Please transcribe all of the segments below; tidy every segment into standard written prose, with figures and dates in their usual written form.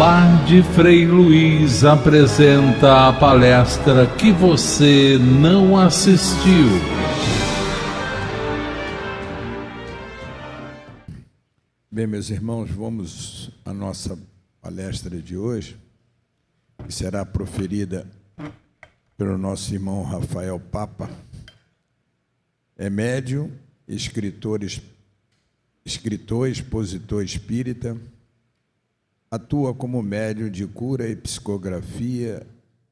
Lar de Frei Luiz apresenta a palestra que você não assistiu. Bem, meus irmãos, vamos à nossa palestra de hoje, que será proferida pelo nosso irmão Rafael Papa. É médium, escritor, expositor espírita, atua como médium de cura e psicografia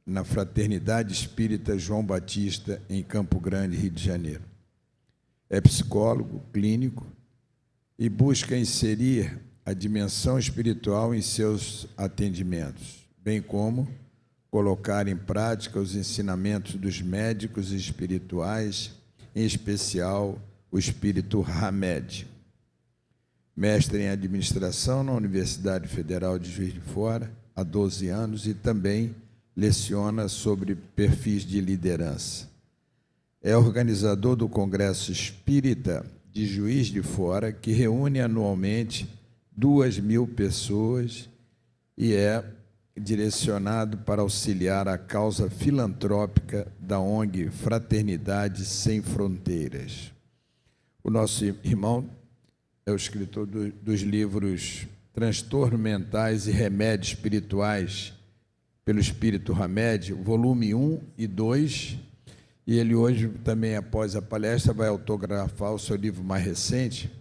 na Fraternidade Espírita João Batista, em Campo Grande, Rio de Janeiro. É psicólogo clínico e busca inserir a dimensão espiritual em seus atendimentos, bem como colocar em prática os ensinamentos dos médicos espirituais, em especial o espírito Hamed. Mestre em administração na Universidade Federal de Juiz de Fora há 12 anos e também leciona sobre perfis de liderança. É organizador do Congresso Espírita de Juiz de Fora, que reúne anualmente 2.000 pessoas e é direcionado para auxiliar a causa filantrópica da ONG Fraternidade Sem Fronteiras. O nosso irmão é o escritor dos livros Transtornos Mentais e Remédios Espirituais pelo Espírito Hamed, volume 1 e 2, e ele hoje também, após a palestra, vai autografar o seu livro mais recente,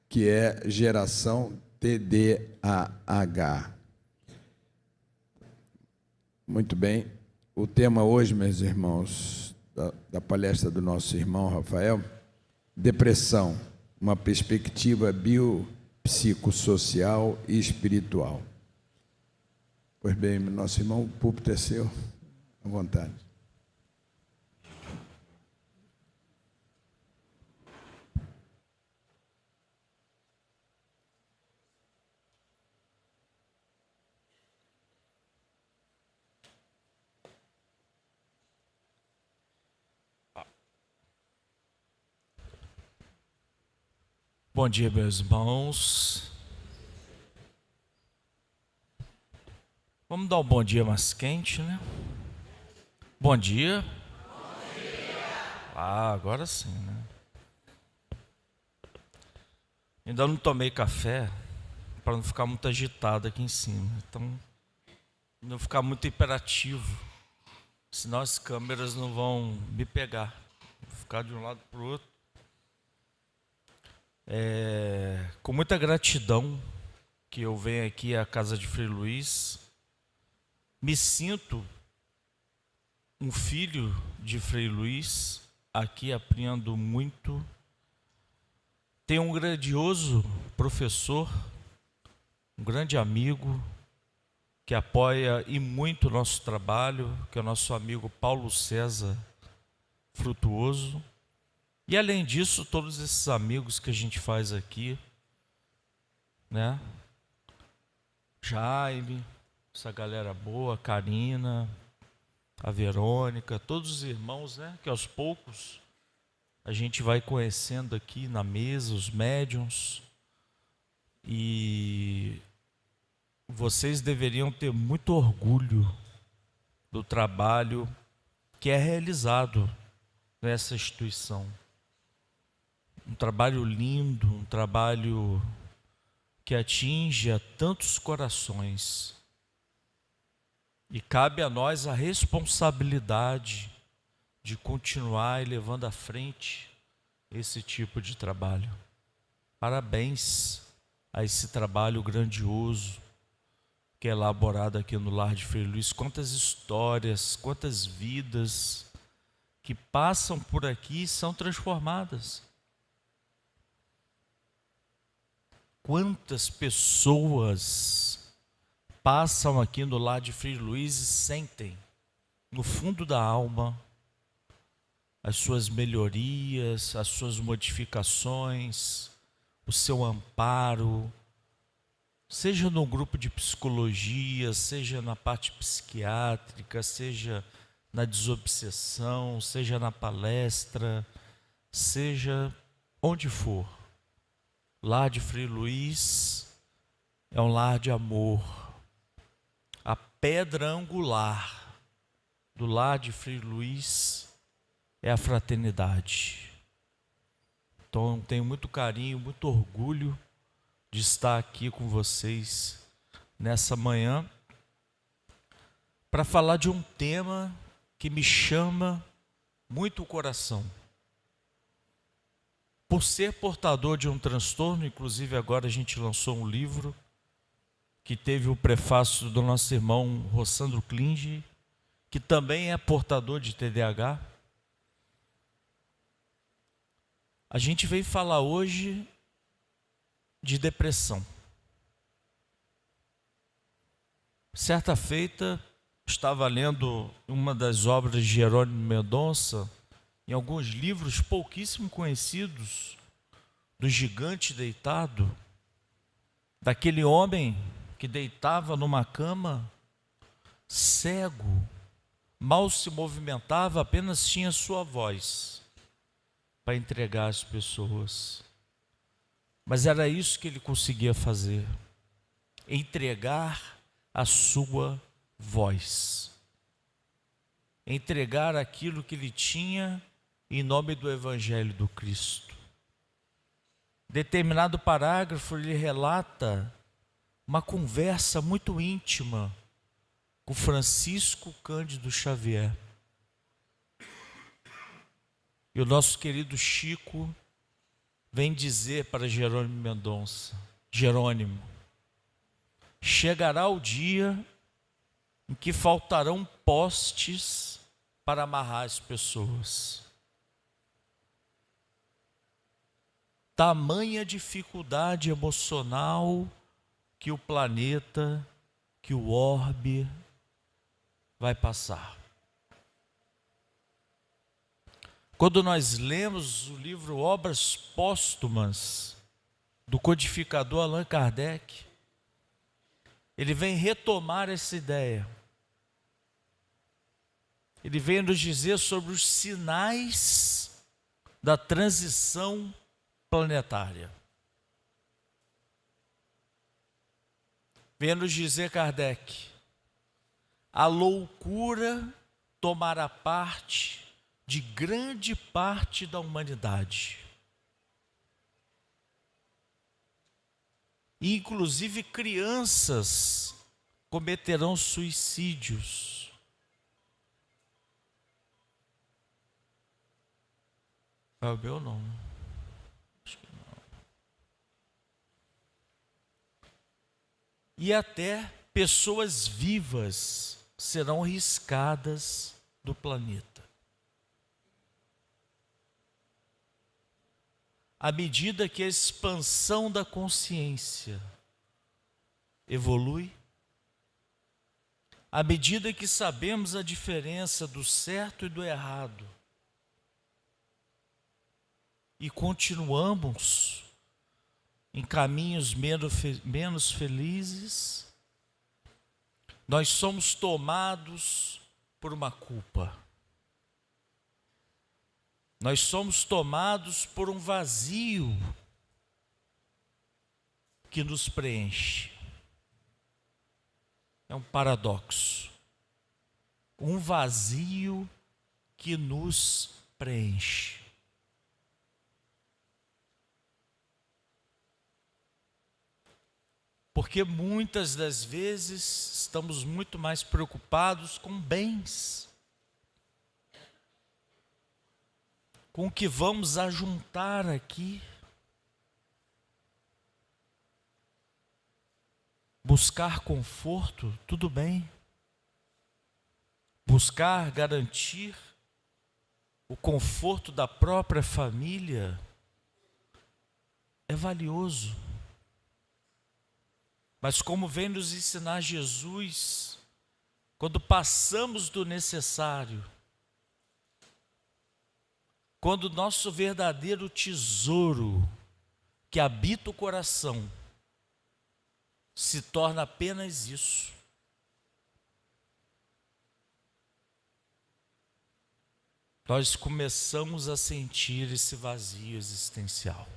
que é Geração TDAH. Muito bem. O tema hoje, meus irmãos, da palestra do nosso irmão Rafael, depressão, uma perspectiva biopsicossocial e espiritual. Pois bem, nosso irmão, o púlpito é seu, à vontade. Bom dia, meus irmãos. Vamos dar um bom dia mais quente, né? Bom dia. Bom dia. Ah, agora sim, né? Ainda não tomei café para não ficar muito agitado aqui em cima. Então, não ficar muito hiperativo. Senão as câmeras não vão me pegar. Vou ficar de um lado para o outro. Com muita gratidão que eu venho aqui à casa de Frei Luiz, me sinto um filho de Frei Luiz, aqui aprendo muito. Tenho um grandioso professor, um grande amigo, que apoia e muito o nosso trabalho, que é o nosso amigo Paulo César Frutuoso. E além disso, todos esses amigos que a gente faz aqui, né? Jaime, essa galera boa, Karina, a Verônica, todos os irmãos, né? Que aos poucos a gente vai conhecendo aqui na mesa, os médiuns. E vocês deveriam ter muito orgulho do trabalho que é realizado nessa instituição. Um trabalho lindo, um trabalho que atinge a tantos corações. E cabe a nós a responsabilidade de continuar levando à frente esse tipo de trabalho. Parabéns a esse trabalho grandioso que é elaborado aqui no Lar de Frei Luiz. Quantas histórias, quantas vidas que passam por aqui e são transformadas. Quantas pessoas passam aqui no Lar de Frei Luiz e sentem, no fundo da alma, as suas melhorias, as suas modificações, o seu amparo, seja no grupo de psicologia, seja na parte psiquiátrica, seja na desobsessão, seja na palestra, seja onde for. Lar de Frei Luiz é um lar de amor, pedra angular do lar de Frei Luiz é a fraternidade. Então, eu tenho muito carinho, muito orgulho de estar aqui com vocês nessa manhã para falar de um tema que me chama muito o coração. Por ser portador de um transtorno, inclusive agora a gente lançou um livro que teve o prefácio do nosso irmão Rossandro Klinge, que também é portador de TDAH. A gente veio falar hoje de depressão. Certa feita, estava lendo uma das obras de Jerônimo Mendonça, em alguns livros pouquíssimo conhecidos, do gigante deitado, daquele homem que deitava numa cama, cego, mal se movimentava, apenas tinha sua voz para entregar às pessoas. Mas era isso que ele conseguia fazer, entregar a sua voz, entregar aquilo que ele tinha em nome do Evangelho do Cristo. Determinado parágrafo ele relata uma conversa muito íntima com Francisco Cândido Xavier. E o nosso querido Chico vem dizer para Jerônimo Mendonça: Jerônimo, chegará o dia em que faltarão postes para amarrar as pessoas. Tamanha dificuldade emocional que o planeta, que o orbe vai passar. Quando nós lemos o livro Obras Póstumas do codificador Allan Kardec, ele vem retomar essa ideia. Ele vem nos dizer sobre os sinais da transição planetária. Vem nos dizer Kardec: a loucura tomará parte de grande parte da humanidade. Inclusive crianças cometerão suicídios. É o meu não. Acho que não. E até pessoas vivas serão riscadas do planeta. À medida que a expansão da consciência evolui, à medida que sabemos a diferença do certo e do errado, e continuamos em caminhos menos felizes, nós somos tomados por uma culpa. Nós somos tomados por um vazio que nos preenche. É um paradoxo. Um vazio que nos preenche. Porque muitas das vezes estamos muito mais preocupados com bens, com o que vamos ajuntar aqui. Buscar conforto, tudo bem. Buscar garantir o conforto da própria família é valioso. Mas como vem nos ensinar Jesus, quando passamos do necessário, quando o nosso verdadeiro tesouro, que habita o coração, se torna apenas isso, nós começamos a sentir esse vazio existencial.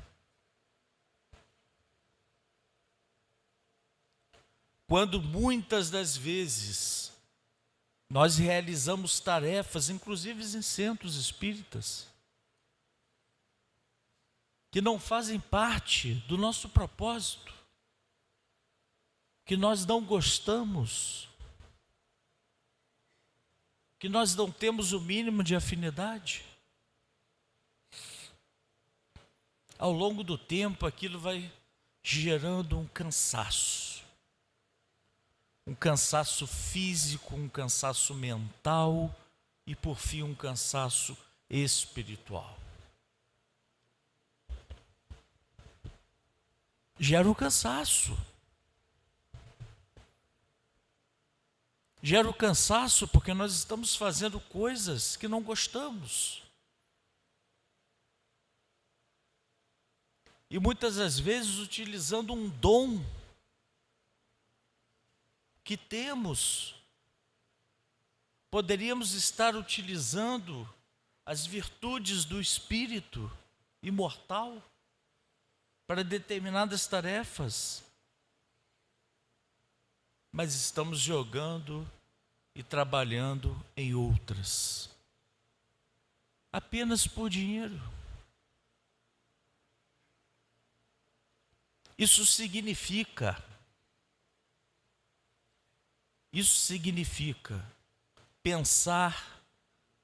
Quando muitas das vezes Nós realizamos tarefas, inclusive em centros espíritas, que não fazem parte do nosso propósito, que nós não gostamos, que nós não temos o mínimo de afinidade. Ao longo do tempo, aquilo vai gerando um cansaço físico, um cansaço mental e, por fim, um cansaço espiritual. Gera o cansaço. Gera o cansaço porque nós estamos fazendo coisas que não gostamos. E muitas das vezes utilizando um dom que temos, poderíamos estar utilizando as virtudes do espírito imortal para determinadas tarefas, mas estamos jogando e trabalhando em outras, apenas por dinheiro. Isso significa pensar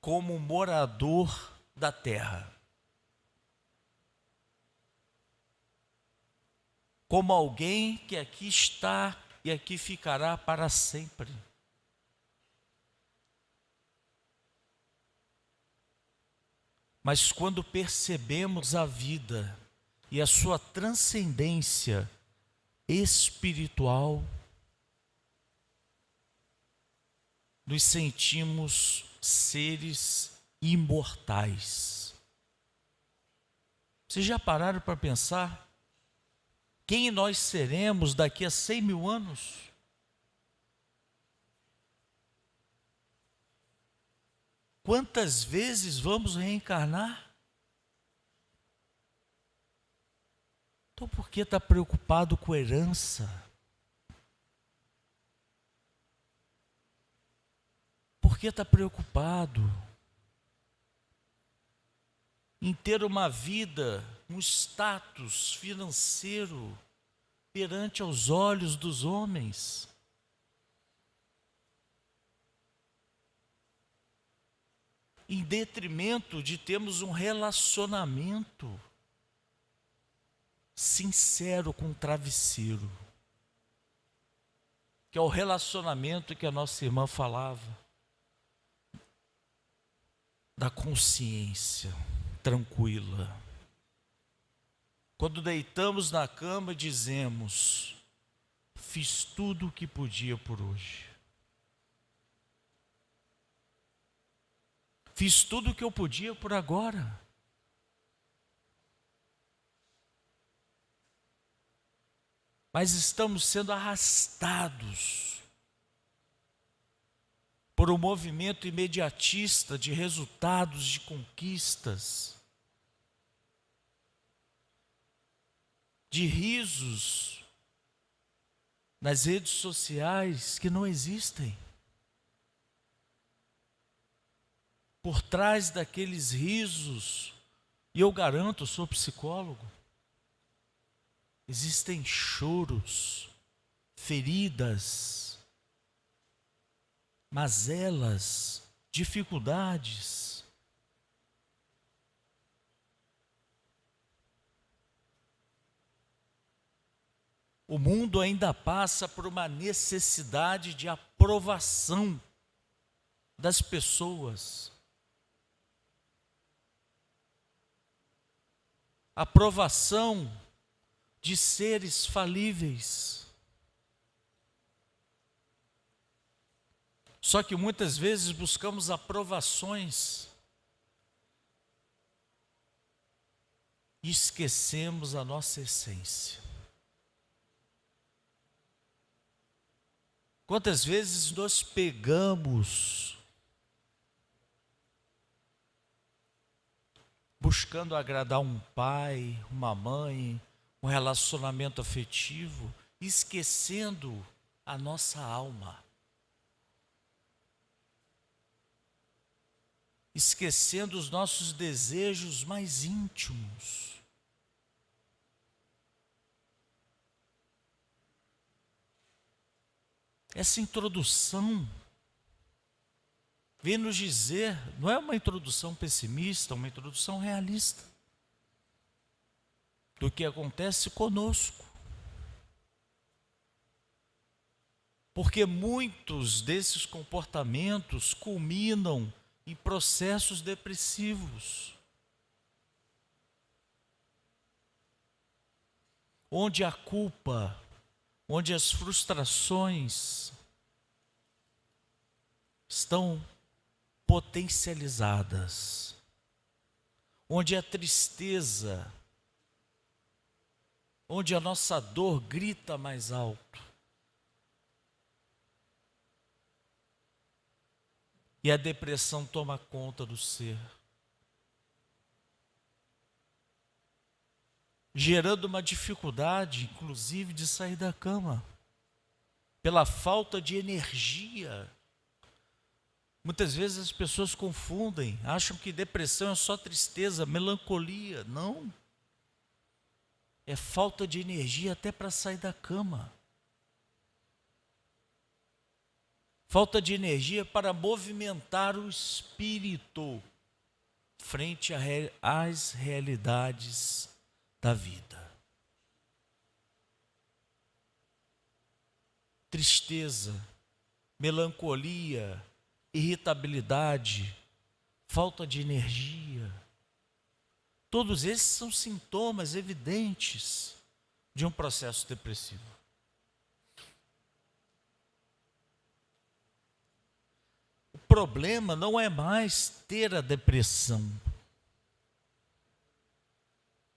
como morador da terra, como alguém que aqui está e aqui ficará para sempre. Mas quando percebemos a vida e a sua transcendência espiritual, nos sentimos seres imortais. Vocês já pararam para pensar quem nós seremos daqui a 100 mil anos? Quantas vezes vamos reencarnar? Então por que está preocupado com herança? Por que está preocupado em ter uma vida, um status financeiro perante aos olhos dos homens? Em detrimento de termos um relacionamento sincero com o travesseiro, que é o relacionamento que a nossa irmã falava, da consciência tranquila. Quando deitamos na cama, dizemos: fiz tudo o que podia por hoje. Fiz tudo o que eu podia por agora. Mas estamos sendo arrastados por um movimento imediatista de resultados, de conquistas, de risos nas redes sociais que não existem. Por trás daqueles risos, e eu garanto, eu sou psicólogo, existem choros, feridas, mazelas, dificuldades. O mundo ainda passa por uma necessidade de aprovação das pessoas. Aprovação de seres falíveis. Só que muitas vezes buscamos aprovações e esquecemos a nossa essência. Quantas vezes nós pegamos buscando agradar um pai, uma mãe, um relacionamento afetivo, esquecendo a nossa alma. esquecendo os nossos desejos mais íntimos. Essa introdução vem nos dizer, não é uma introdução pessimista, é uma introdução realista do que acontece conosco. Porque muitos desses comportamentos culminam em processos depressivos, onde a culpa, onde as frustrações estão potencializadas, onde a tristeza, onde a nossa dor grita mais alto. E a depressão toma conta do ser, gerando uma dificuldade, inclusive, de sair da cama, pela falta de energia. Muitas vezes as pessoas confundem, acham que depressão é só tristeza, melancolia. Não. É falta de energia até para sair da cama. Falta de energia para movimentar o espírito frente às realidades da vida. Tristeza, melancolia, irritabilidade, falta de energia. Todos esses são sintomas evidentes de um processo depressivo. O problema não é mais ter a depressão.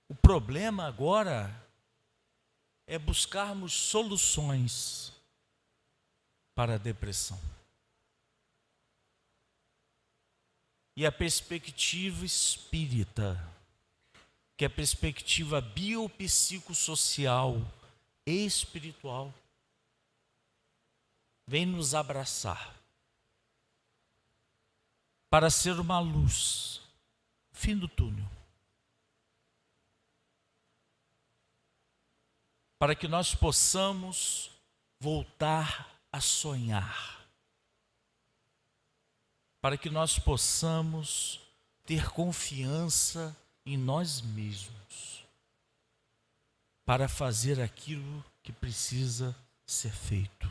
O problema agora é buscarmos soluções para a depressão. E a perspectiva espírita, que é a perspectiva biopsicossocial e espiritual, vem nos abraçar para ser uma luz, fim do túnel, para que nós possamos voltar a sonhar, para que nós possamos ter confiança em nós mesmos, para fazer aquilo que precisa ser feito,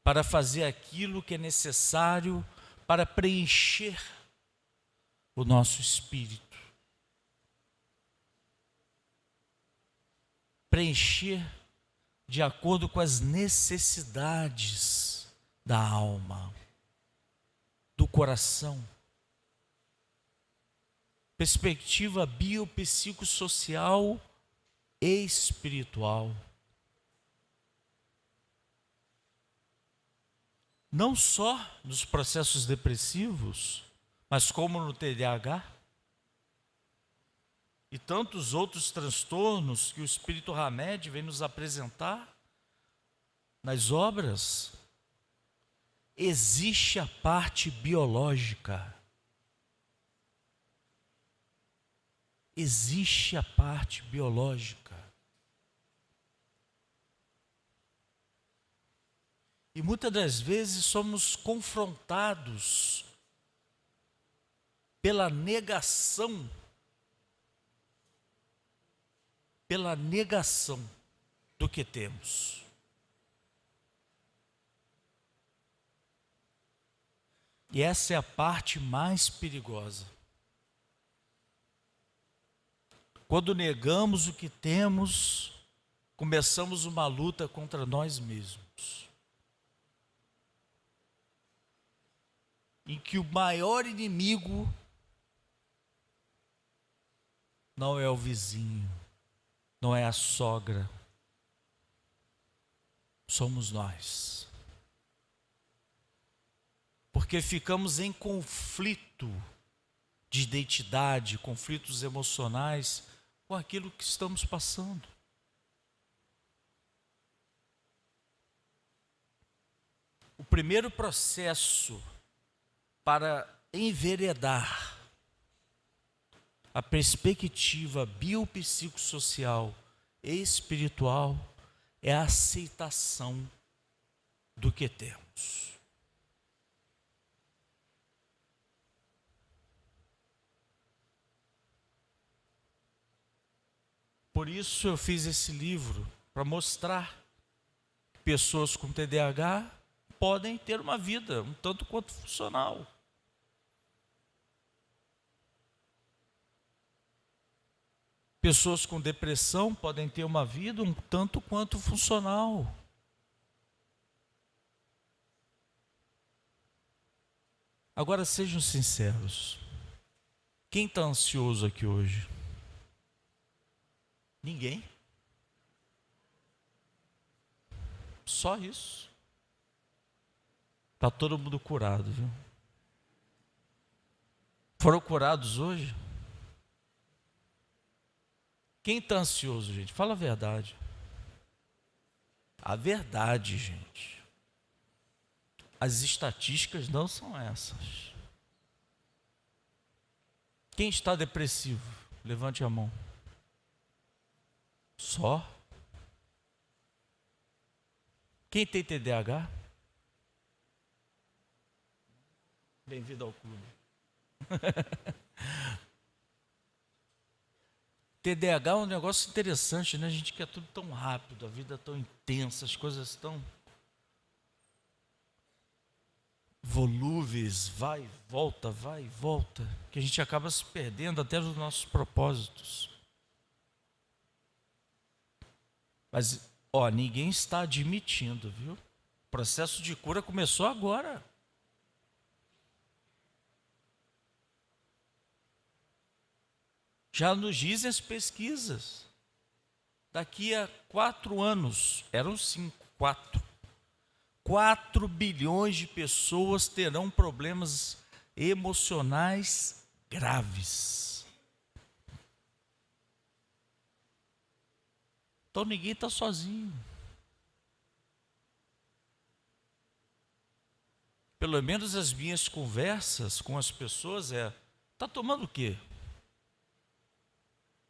para fazer aquilo que é necessário para preencher o nosso espírito, preencher de acordo com as necessidades da alma, do coração. Perspectiva biopsicossocial e espiritual. Não só nos processos depressivos, mas como no TDAH e tantos outros transtornos que o Espírito Hamed vem nos apresentar nas obras. Existe a parte biológica. Existe a parte biológica. E muitas das vezes somos confrontados pela negação do que temos. E essa é a parte mais perigosa. Quando negamos o que temos, começamos uma luta contra nós mesmos, em que o maior inimigo não é o vizinho, não é a sogra, somos nós. Porque ficamos em conflito de identidade, conflitos emocionais com aquilo que estamos passando. O primeiro processo para enveredar a perspectiva biopsicossocial e espiritual é a aceitação do que temos. Por isso eu fiz esse livro, para mostrar que pessoas com TDAH podem ter uma vida um tanto quanto funcional. Pessoas com depressão podem ter uma vida um tanto quanto funcional. Agora sejam sinceros. Quem está ansioso aqui hoje? Ninguém? Só isso. Está todo mundo curado, viu? Foram curados hoje? Quem está ansioso, gente? Fala a verdade. A verdade, gente. As estatísticas não são essas. Quem está depressivo? Levante a mão. Só? Quem tem TDAH? Bem-vindo ao clube. TDAH é um negócio interessante, né? A gente quer tudo tão rápido, a vida tão intensa, as coisas tão volúveis, vai e volta, que a gente acaba se perdendo até dos nossos propósitos. Mas, ninguém está admitindo, viu? O processo de cura começou agora. Já nos dizem as pesquisas. Daqui a 4 anos, eram 5, 4 bilhões de pessoas terão problemas emocionais graves. Então ninguém está sozinho. Pelo menos as minhas conversas com as pessoas está tomando o quê?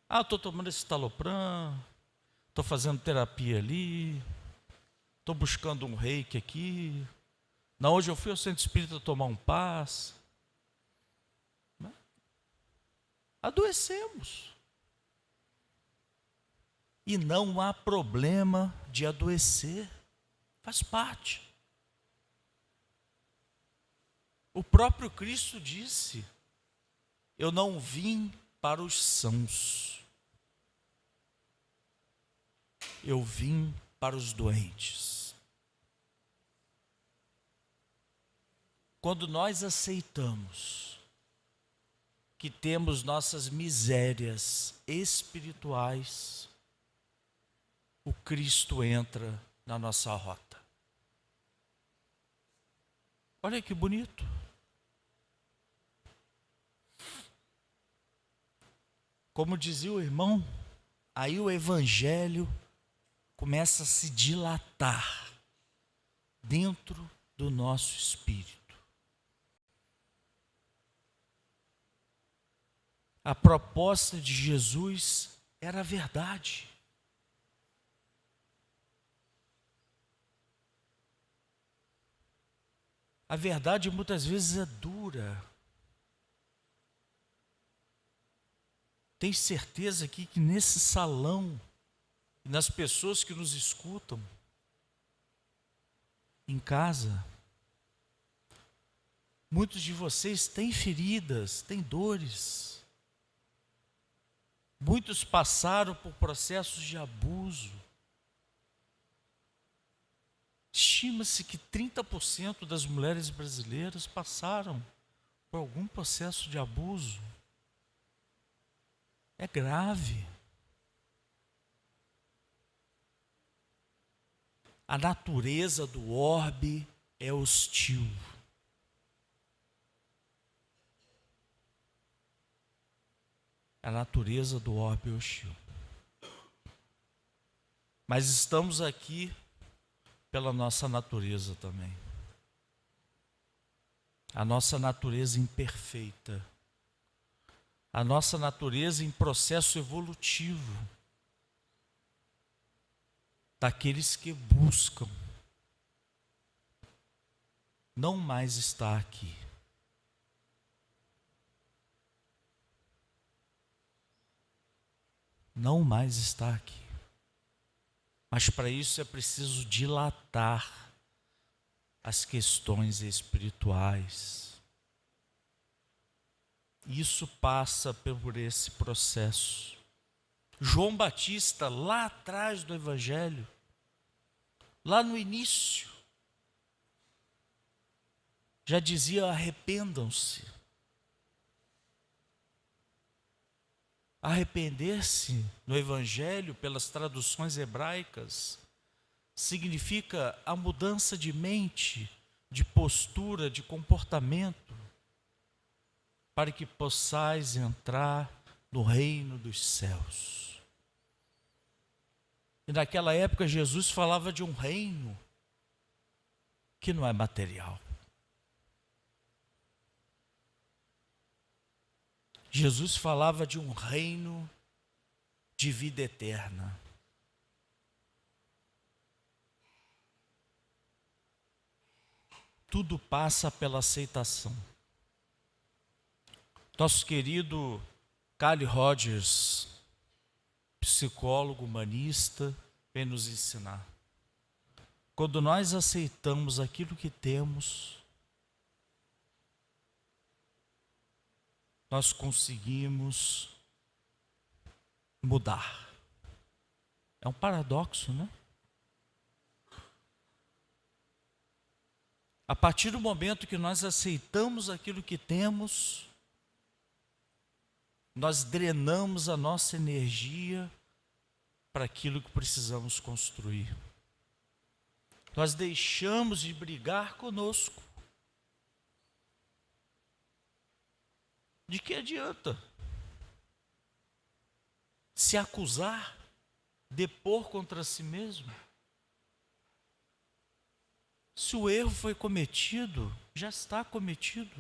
Estou tomando esse Talopram, estou fazendo terapia ali, estou buscando um reiki aqui. Hoje eu fui ao centro espírita tomar um passe. Adoecemos. E não há problema de adoecer, faz parte. O próprio Cristo disse: eu não vim para os sãos, eu vim para os doentes. Quando nós aceitamos que temos nossas misérias espirituais, o Cristo entra na nossa rota. Olha que bonito. Como dizia o irmão, aí o evangelho começa a se dilatar dentro do nosso espírito. A proposta de Jesus era a verdade. A verdade muitas vezes é dura. Tenho certeza aqui que nesse salão, nas pessoas que nos escutam, em casa, muitos de vocês têm feridas, têm dores. Muitos passaram por processos de abuso. Estima-se que 30% das mulheres brasileiras passaram por algum processo de abuso. É grave. A natureza do orbe é hostil. A natureza do orbe é hostil. Mas estamos aqui pela nossa natureza também. a nossa natureza imperfeita, a nossa natureza em processo evolutivo, daqueles que buscam não mais estar aqui. Não mais estar aqui. Mas para isso é preciso dilatar as questões espirituais. Isso passa por esse processo. João Batista, lá atrás do Evangelho, lá no início, já dizia: arrependam-se. Arrepender-se no Evangelho, pelas traduções hebraicas, significa a mudança de mente, de postura, de comportamento, para que possais entrar no reino dos céus. E naquela época Jesus falava de um reino que não é material. Jesus falava de um reino de vida eterna. Tudo passa pela aceitação. Nosso querido Carl Rogers, psicólogo humanista, vem nos ensinar. Quando nós aceitamos aquilo que temos, nós conseguimos mudar. É um paradoxo, né? A partir do momento que nós aceitamos aquilo que temos, nós drenamos a nossa energia para aquilo que precisamos construir. Nós deixamos de brigar conosco. De que adianta se acusar, depor contra si mesmo? Se o erro foi cometido, já está cometido.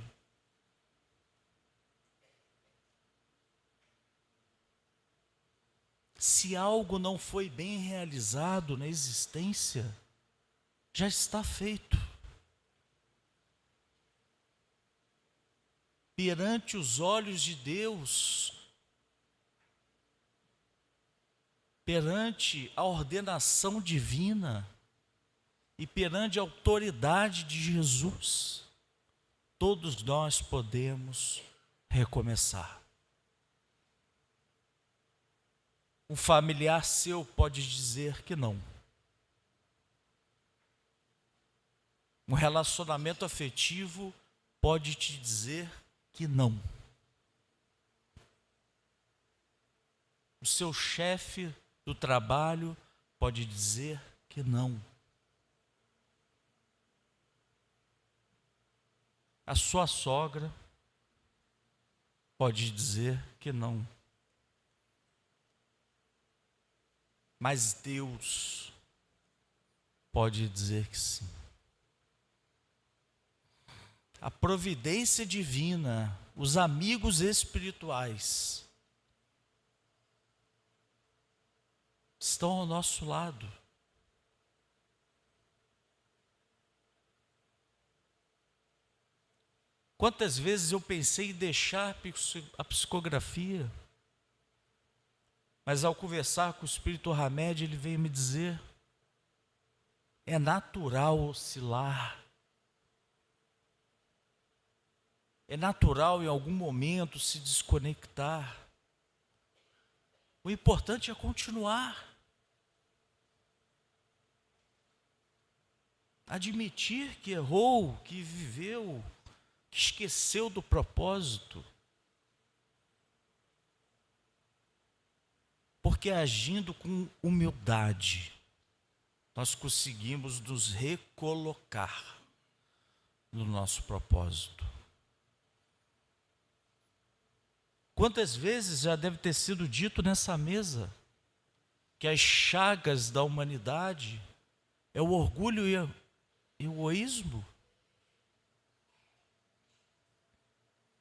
Se algo não foi bem realizado na existência, já está feito. Perante os olhos de Deus, perante a ordenação divina e perante a autoridade de Jesus, todos nós podemos recomeçar. Um familiar seu pode dizer que não. Um relacionamento afetivo pode te dizer que não. O seu chefe do trabalho pode dizer que não. A sua sogra pode dizer que não. Mas Deus pode dizer que sim. A providência divina, os amigos espirituais estão ao nosso lado. Quantas vezes eu pensei em deixar a psicografia, mas ao conversar com o Espírito Hamed, ele veio me dizer: é natural oscilar. É natural em algum momento se desconectar. O importante é continuar. Admitir que errou, que viveu, que esqueceu do propósito. Porque agindo com humildade, nós conseguimos nos recolocar no nosso propósito. Quantas vezes já deve ter sido dito nessa mesa que as chagas da humanidade é o orgulho e o egoísmo?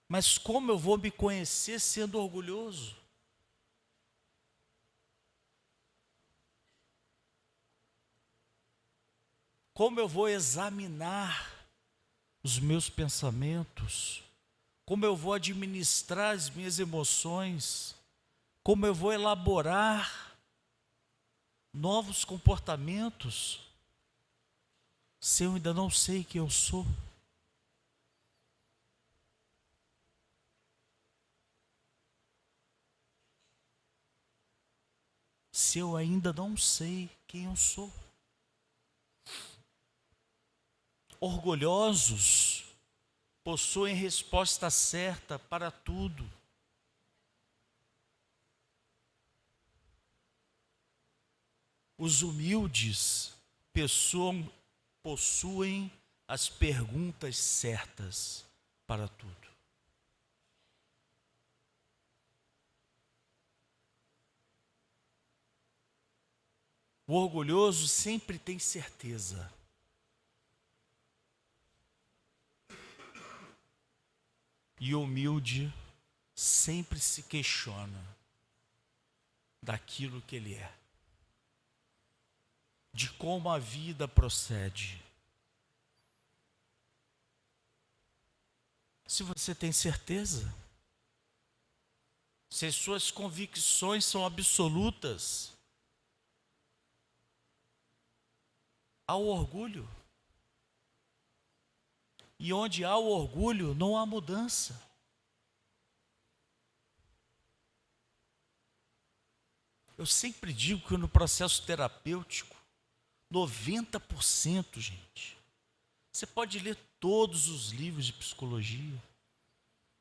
Mas como eu vou me conhecer sendo orgulhoso? Como eu vou examinar os meus pensamentos? Como eu vou administrar as minhas emoções? Como eu vou elaborar novos comportamentos se eu ainda não sei quem eu sou? Se eu ainda não sei quem eu sou? Orgulhosos possuem resposta certa para tudo. Os humildes possuem as perguntas certas para tudo. O orgulhoso sempre tem certeza. E o humilde sempre se questiona daquilo que ele é, de como a vida procede. Se você tem certeza, se as suas convicções são absolutas, há o orgulho. E onde há o orgulho, não há mudança. Eu sempre digo que no processo terapêutico, 90%, gente, você pode ler todos os livros de psicologia,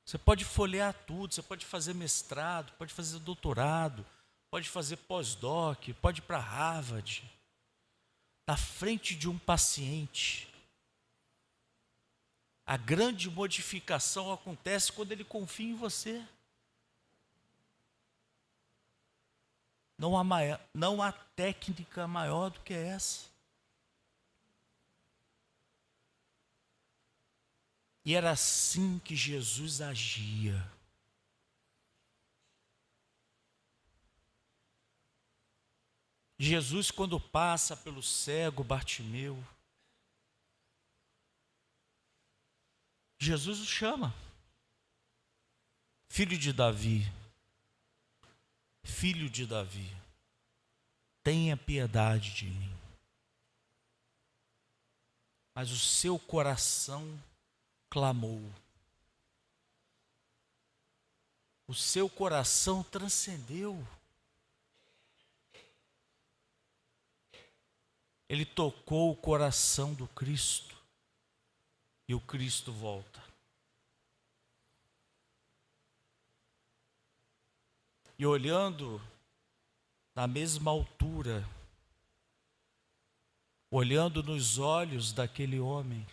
você pode folhear tudo, você pode fazer mestrado, pode fazer doutorado, pode fazer pós-doc, pode ir para Harvard, na frente de um paciente. A grande modificação acontece quando ele confia em você. Não há técnica maior do que essa. E era assim que Jesus agia. Jesus, quando passa pelo cego Bartimeu, Jesus o chama. Filho de Davi, filho de Davi, tenha piedade de mim. Mas o seu coração clamou. O seu coração transcendeu. Ele tocou o coração do Cristo. E o Cristo volta. E olhando na mesma altura, olhando nos olhos daquele homem,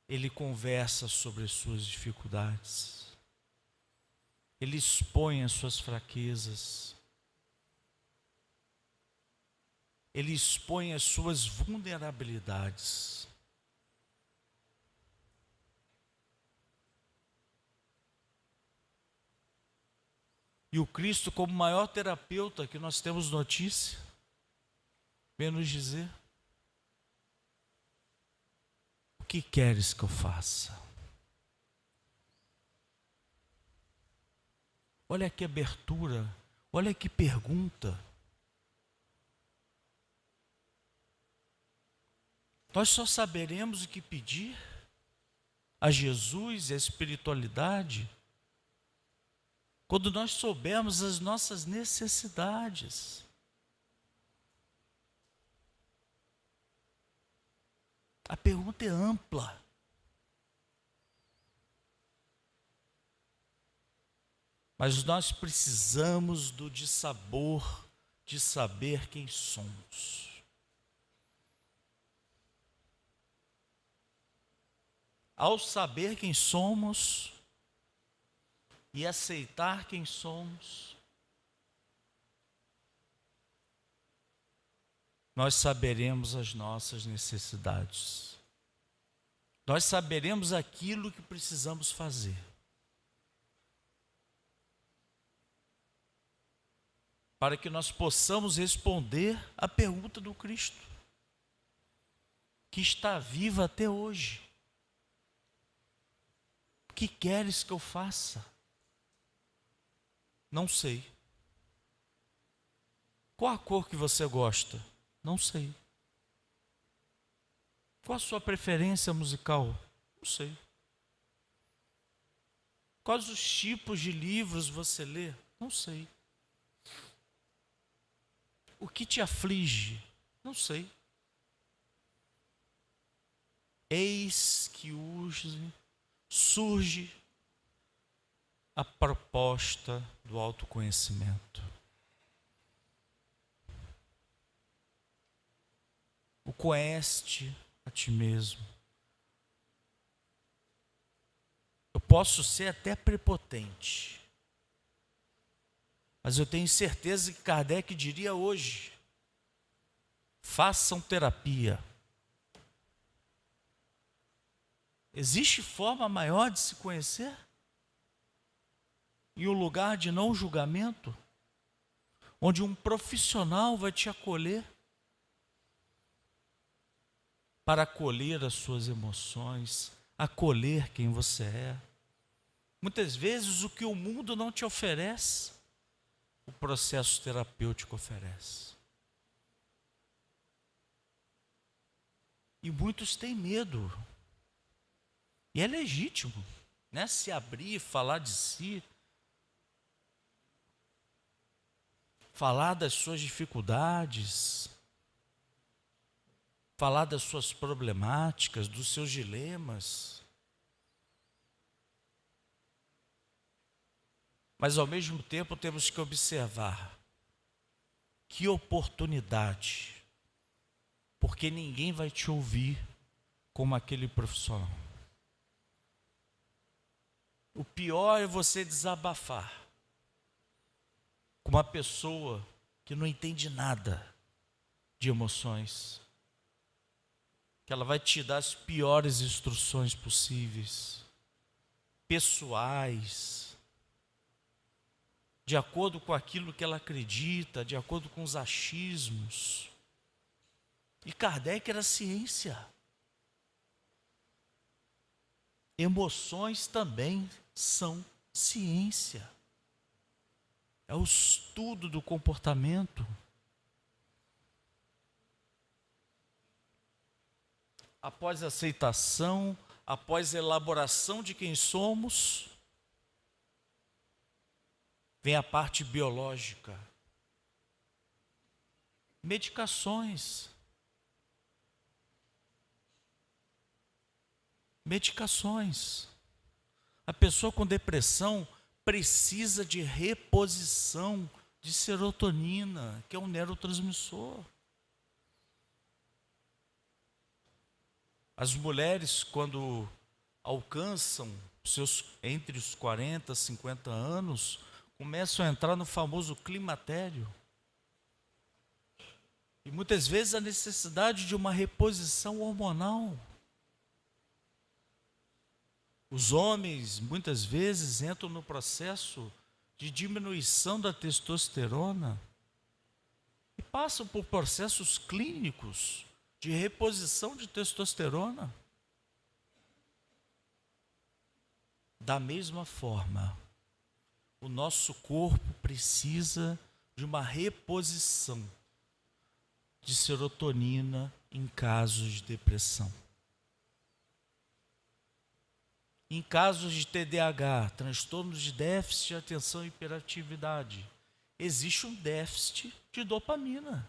ele conversa sobre as suas dificuldades. Ele expõe as suas fraquezas. Ele expõe as suas vulnerabilidades. E o Cristo, como maior terapeuta que nós temos notícia, vem nos dizer: o que queres que eu faça? Olha que abertura, olha que pergunta. Nós só saberemos o que pedir a Jesus e a espiritualidade quando nós soubermos as nossas necessidades. A pergunta é ampla. Mas nós precisamos do dissabor de saber quem somos. Ao saber quem somos e aceitar quem somos, nós saberemos as nossas necessidades. nós saberemos aquilo que precisamos fazer. Para que nós possamos responder à pergunta do Cristo, que está viva até hoje. O que queres que eu faça? Não sei. Qual a cor que você gosta? Não sei. Qual a sua preferência musical? Não sei. Quais os tipos de livros você lê? Não sei. O que te aflige? Não sei. Eis que surge a proposta do autoconhecimento. O conhece-te a ti mesmo. Eu posso ser até prepotente, mas eu tenho certeza que Kardec diria hoje: façam terapia. Existe forma maior de se conhecer? Em um lugar de não julgamento, onde um profissional vai te acolher, para acolher as suas emoções, acolher quem você é. Muitas vezes o que o mundo não te oferece, o processo terapêutico oferece. E muitos têm medo. E é legítimo, né? Se abrir, falar de si, falar das suas dificuldades, falar das suas problemáticas, dos seus dilemas. Mas ao mesmo tempo temos que observar que oportunidade, porque ninguém vai te ouvir como aquele profissional. O pior é você desabafar com uma pessoa que não entende nada de emoções, que ela vai te dar as piores instruções possíveis, pessoais, de acordo com aquilo que ela acredita, de acordo com os achismos. E Kardec era ciência. Emoções também são ciência. É o estudo do comportamento. Após a aceitação, após a elaboração de quem somos, vem a parte biológica. Medicações. Medicações. A pessoa com depressão precisa de reposição de serotonina, que é um neurotransmissor. As mulheres, quando alcançam entre os 40 e 50 anos, começam a entrar no famoso climatério. E muitas vezes a necessidade de uma reposição hormonal. Os homens, muitas vezes, entram no processo de diminuição da testosterona e passam por processos clínicos de reposição de testosterona. Da mesma forma, o nosso corpo precisa de uma reposição de serotonina em casos de depressão. Em casos de TDAH, transtornos de déficit de atenção e hiperatividade, existe um déficit de dopamina.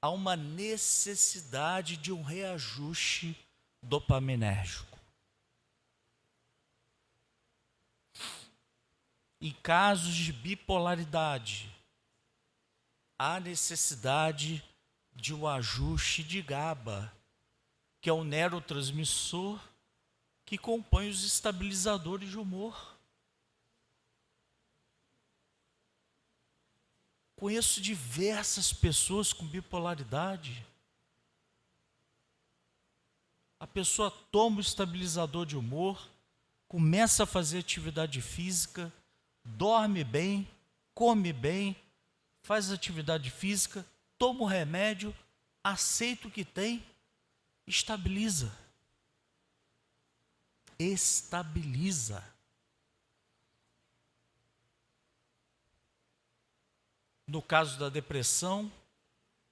Há uma necessidade de um reajuste dopaminérgico. Em casos de bipolaridade, há necessidade de um ajuste de GABA, que é o neurotransmissor que compõe os estabilizadores de humor. Conheço diversas pessoas com bipolaridade. a pessoa toma o estabilizador de humor, começa a fazer atividade física, dorme bem, come bem, faz atividade física, toma o remédio, aceita o que tem, estabiliza. Estabiliza. No caso da depressão,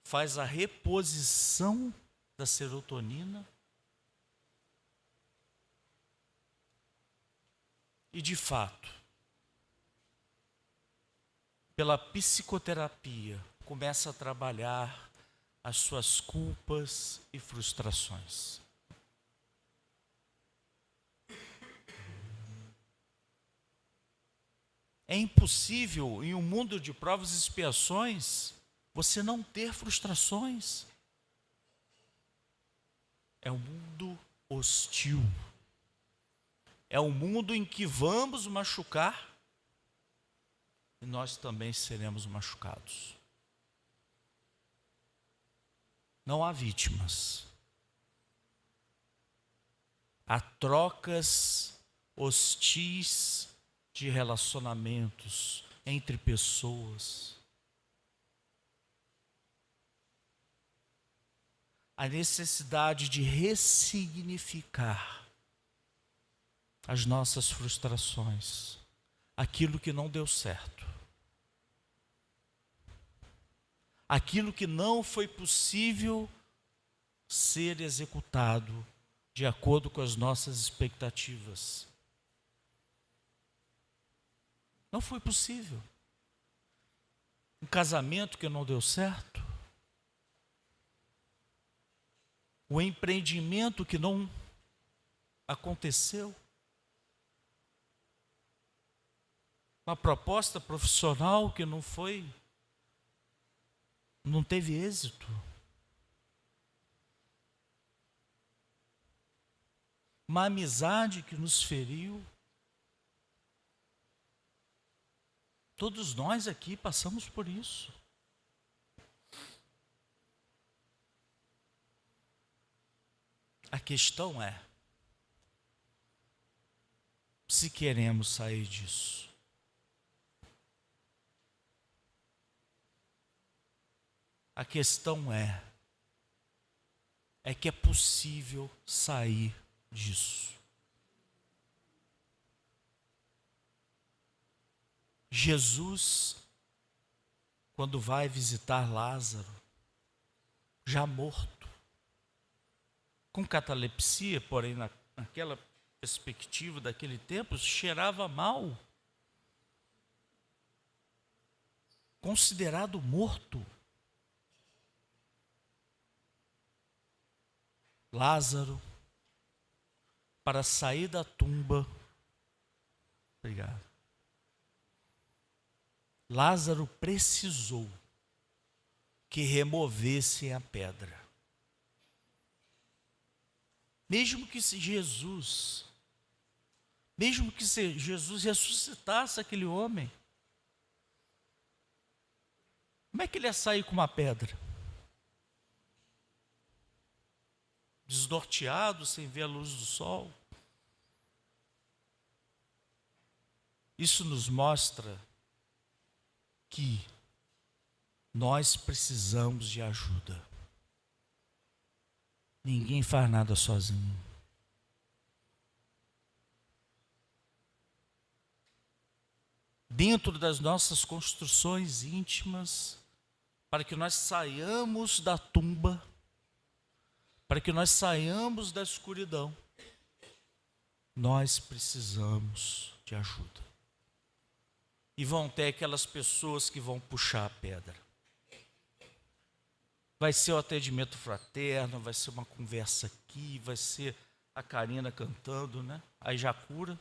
faz a reposição da serotonina. E de fato, pela psicoterapia, começa a trabalhar as suas culpas e frustrações. É impossível, em um mundo de provas e expiações, você não ter frustrações. É um mundo hostil. É um mundo em que vamos machucar e nós também seremos machucados. Não há vítimas. Há trocas hostis de relacionamentos entre pessoas. A necessidade de ressignificar as nossas frustrações, aquilo que não deu certo, aquilo que não foi possível ser executado de acordo com as nossas expectativas. Não foi possível. Um casamento que não deu certo, o empreendimento que não aconteceu, uma proposta profissional que não teve êxito, uma amizade que nos feriu. Todos nós aqui passamos por isso. A questão é se queremos sair disso. A questão é que é possível sair disso. Jesus, quando vai visitar Lázaro, já morto, com catalepsia, porém naquela perspectiva daquele tempo, cheirava mal, considerado morto. Lázaro, para sair da tumba, obrigado. Lázaro precisou que removessem a pedra. Mesmo que Jesus ressuscitasse aquele homem, como é que ele ia sair com uma pedra? Desnorteado, sem ver a luz do sol. Isso nos mostra que nós precisamos de ajuda. Ninguém faz nada sozinho. Dentro das nossas construções íntimas, para que nós saiamos da tumba, para que nós saiamos da escuridão, nós precisamos de ajuda. E vão ter aquelas pessoas que vão puxar a pedra. Vai ser o atendimento fraterno, vai ser uma conversa aqui, vai ser a Karina cantando, né? Aí já cura.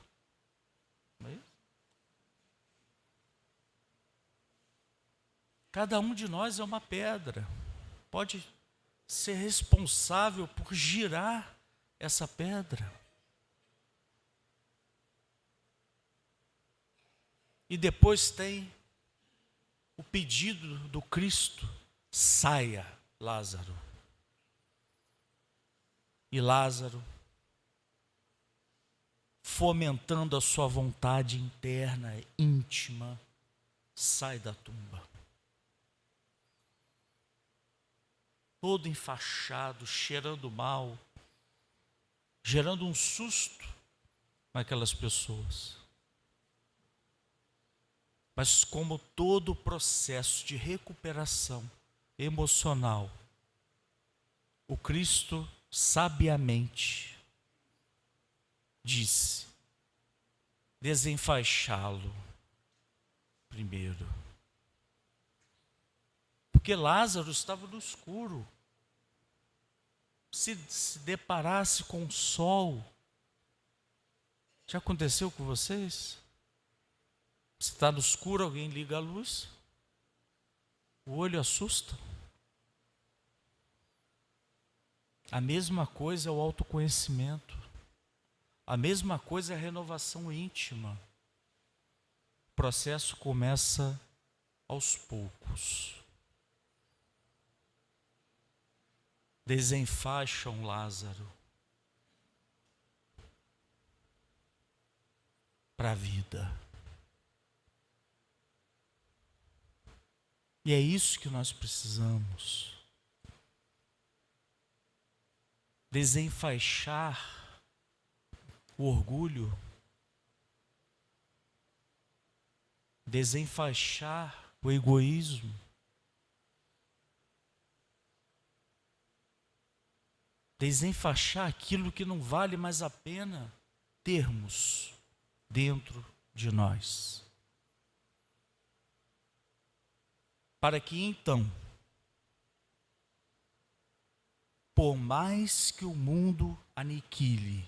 Não é isso? Cada um de nós é uma pedra. Pode ser responsável por girar essa pedra. E depois tem o pedido do Cristo: saia, Lázaro. E Lázaro, fomentando a sua vontade interna, íntima, sai da tumba. Todo enfaixado, cheirando mal, gerando um susto naquelas pessoas. Mas como todo o processo de recuperação emocional, o Cristo sabiamente disse: desenfaixá-lo primeiro. Porque Lázaro estava no escuro. Se deparasse com o sol, já aconteceu com vocês? Se está no escuro, alguém liga a luz, o olho assusta. A mesma coisa é o autoconhecimento. A mesma coisa é a renovação íntima. O processo começa aos poucos. Desenfaixam Lázaro para a vida. E é isso que nós precisamos. Desenfaixar o orgulho, desenfaixar o egoísmo, desenfaixar aquilo que não vale mais a pena termos dentro de nós. Para que então, por mais que o mundo aniquile,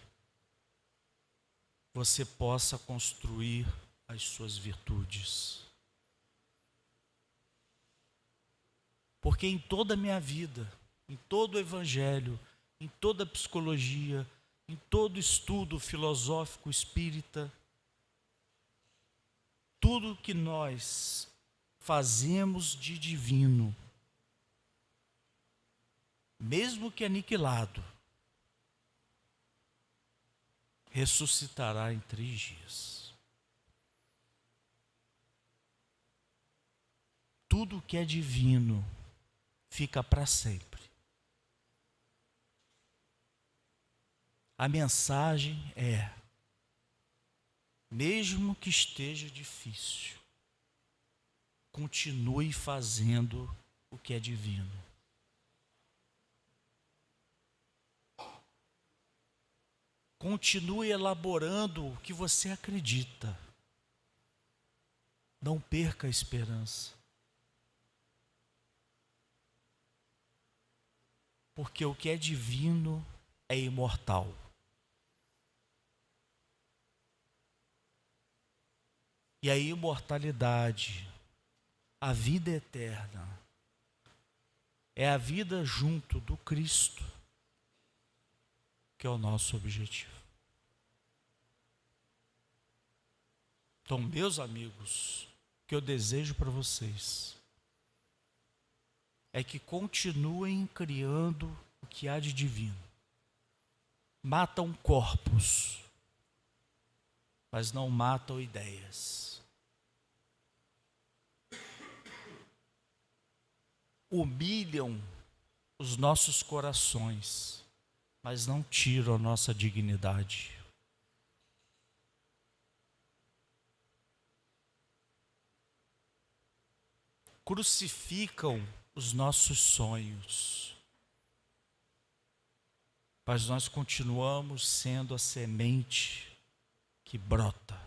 você possa construir as suas virtudes. Porque em toda a minha vida, em todo o evangelho, em toda a psicologia, em todo estudo filosófico espírita, tudo que nós fazemos de divino, mesmo que aniquilado, ressuscitará em 3 dias. Tudo que é divino fica para sempre. A mensagem é: mesmo que esteja difícil, continue fazendo o que é divino. Continue elaborando o que você acredita. Não perca a esperança. Porque o que é divino é imortal. E a imortalidade, a vida eterna, é a vida junto do Cristo, que é o nosso objetivo. Então, meus amigos, o que eu desejo para vocês é que continuem criando o que há de divino. Matam corpos, mas não matam ideias. Humilham os nossos corações, mas não tiram a nossa dignidade. Crucificam os nossos sonhos, mas nós continuamos sendo a semente que brota.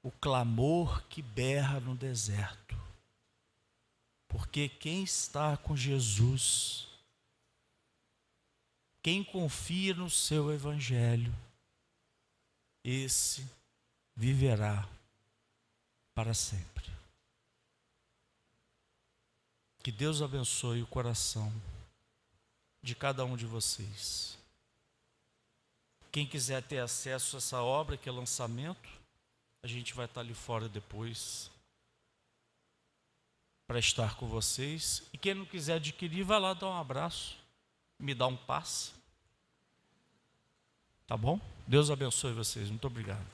O clamor que berra no deserto. Porque quem está com Jesus, quem confia no seu evangelho, esse viverá para sempre. Que Deus abençoe o coração de cada um de vocês. Quem quiser ter acesso a essa obra, que é lançamento, a gente vai estar ali fora depois. para estar com vocês. E quem não quiser adquirir, vai lá dar um abraço, me dá um passe. Tá bom? Deus abençoe vocês. Muito obrigado.